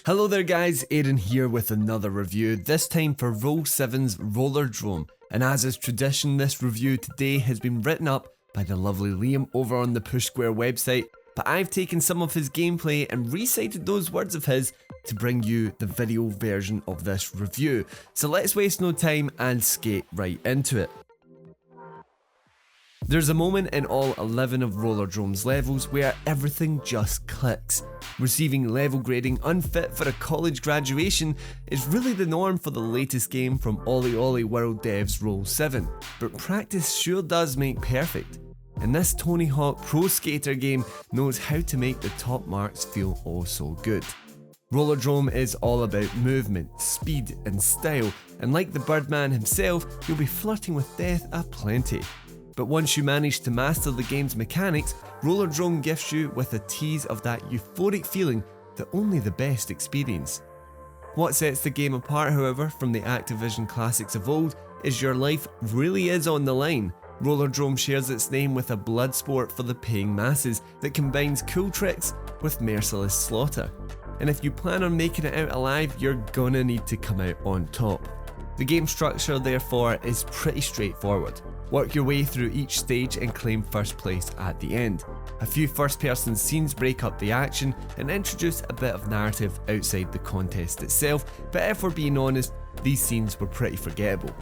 Hello there guys, Aiden here with another review, this time for Roll7's Rollerdrome, and as is tradition, this review today has been written up by the lovely Liam over on the Push Square website, but I've taken some of his gameplay and recited those words of his to bring you the video version of this review. So let's waste no time and skate right into it. There's a moment in all 11 of Rollerdrome's levels where everything just clicks. Receiving level grading unfit for a college graduation is really the norm for the latest game from Ollie World Devs Roll7, but practice sure does make perfect. And this Tony Hawk Pro Skater game knows how to make the top marks feel oh so good. Rollerdrome is all about movement, speed and style, and like the Birdman himself, you'll be flirting with death aplenty. But once you manage to master the game's mechanics, Rollerdrome gifts you with a tease of that euphoric feeling that only the best experience. What sets the game apart, however, from the Activision classics of old is your life really is on the line. Rollerdrome shares its name with a blood sport for the paying masses that combines cool tricks with merciless slaughter. And if you plan on making it out alive, you're gonna need to come out on top. The game structure, therefore, is pretty straightforward. Work your way through each stage and claim first place at the end. A few first-person scenes break up the action and introduce a bit of narrative outside the contest itself, but if we're being honest, these scenes were pretty forgettable.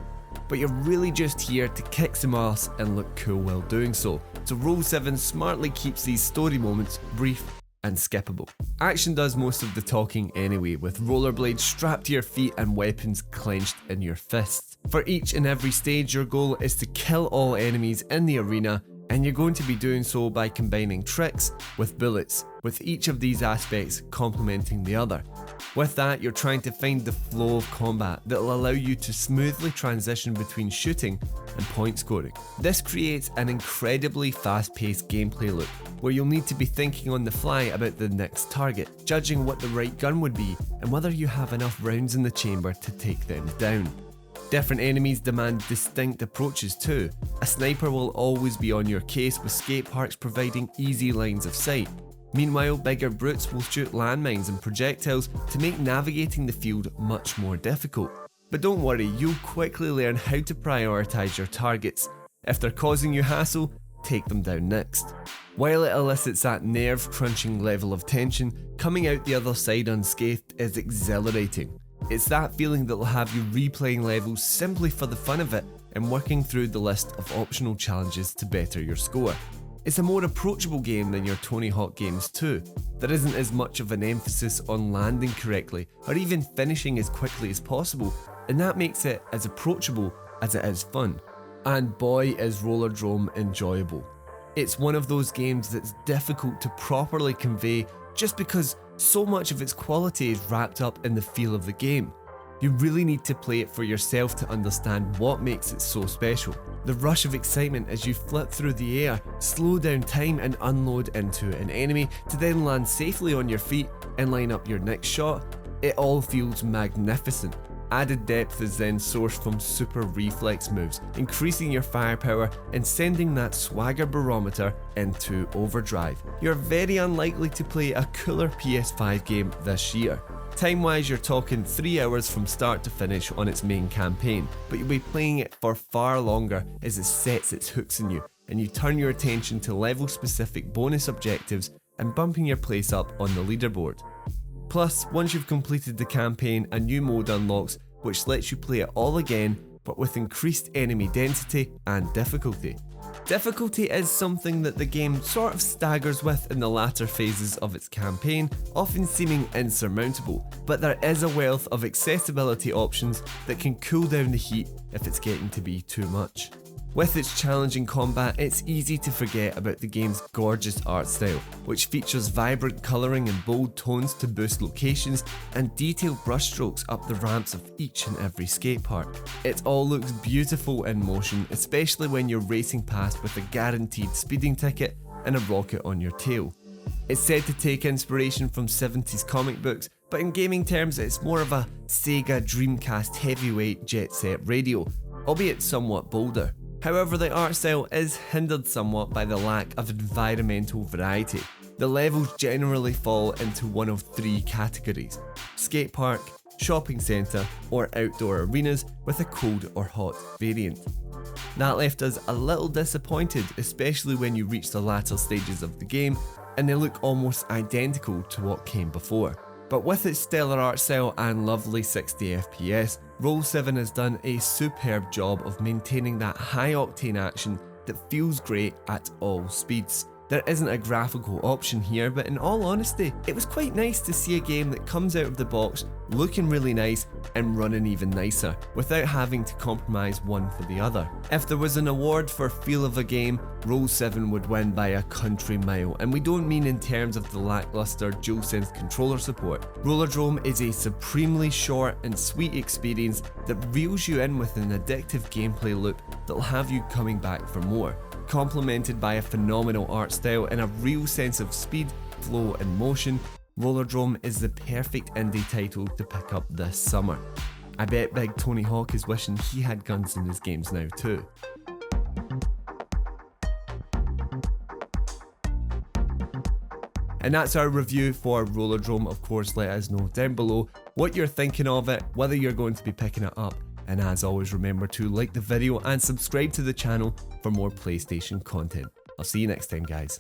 But you're really just here to kick some ass and look cool while doing so Roll7 smartly keeps these story moments brief and skippable. Action does most of the talking anyway, with rollerblades strapped to your feet and weapons clenched in your fists. For each and every stage, your goal is to kill all enemies in the arena, and you're going to be doing so by combining tricks with bullets, with each of these aspects complementing the other. With that, you're trying to find the flow of combat that will allow you to smoothly transition between shooting and point scoring. This creates an incredibly fast-paced gameplay loop, where you'll need to be thinking on the fly about the next target, judging what the right gun would be, and whether you have enough rounds in the chamber to take them down. Different enemies demand distinct approaches too. A sniper will always be on your case, with skate parks providing easy lines of sight. Meanwhile, bigger brutes will shoot landmines and projectiles to make navigating the field much more difficult. But don't worry, you'll quickly learn how to prioritise your targets. If they're causing you hassle, take them down next. While it elicits that nerve-crunching level of tension, coming out the other side unscathed is exhilarating. It's that feeling that will have you replaying levels simply for the fun of it and working through the list of optional challenges to better your score. It's a more approachable game than your Tony Hawk games too. There isn't as much of an emphasis on landing correctly or even finishing as quickly as possible, and that makes it as approachable as it is fun. And boy is Rollerdrome enjoyable. It's one of those games that's difficult to properly convey just because so much of its quality is wrapped up in the feel of the game. You really need to play it for yourself to understand what makes it so special. The rush of excitement as you flip through the air, slow down time and unload into an enemy to then land safely on your feet and line up your next shot, it all feels magnificent. Added depth is then sourced from super reflex moves, increasing your firepower and sending that swagger barometer into overdrive. You're very unlikely to play a cooler PS5 game this year. Time-wise, you're talking 3 hours from start to finish on its main campaign, but you'll be playing it for far longer as it sets its hooks in you, and you turn your attention to level-specific bonus objectives and bumping your place up on the leaderboard. Plus, once you've completed the campaign, a new mode unlocks which lets you play it all again, but with increased enemy density and difficulty. Difficulty is something that the game sort of staggers with in the latter phases of its campaign, often seeming insurmountable, but there is a wealth of accessibility options that can cool down the heat if it's getting to be too much. With its challenging combat, it's easy to forget about the game's gorgeous art style, which features vibrant colouring and bold tones to boost locations and detailed brushstrokes up the ramps of each and every skate park. It all looks beautiful in motion, especially when you're racing past with a guaranteed speeding ticket and a rocket on your tail. It's said to take inspiration from 70s comic books, but in gaming terms it's more of a Sega Dreamcast heavyweight jet set radio, albeit somewhat bolder. However, the art style is hindered somewhat by the lack of environmental variety. The levels generally fall into one of three categories: skate park, shopping centre, or outdoor arenas with a cold or hot variant. That left us a little disappointed, especially when you reach the latter stages of the game and they look almost identical to what came before. But with its stellar art style and lovely 60 FPS, Roll7 has done a superb job of maintaining that high octane action that feels great at all speeds. There isn't a graphical option here, but in all honesty, it was quite nice to see a game that comes out of the box looking really nice and running even nicer, without having to compromise one for the other. If there was an award for feel of a game, Roll7 would win by a country mile, and we don't mean in terms of the lackluster DualSense controller support. Rollerdrome is a supremely short and sweet experience that reels you in with an addictive gameplay loop that'll have you coming back for more. Complemented by a phenomenal art style and a real sense of speed, flow and motion, Rollerdrome is the perfect indie title to pick up this summer. I bet Big Tony Hawk is wishing he had guns in his games now too. And that's our review for Rollerdrome. Of course, let us know down below what you're thinking of it, whether you're going to be picking it up. And as always, remember to like the video and subscribe to the channel for more PlayStation content. I'll see you next time, guys.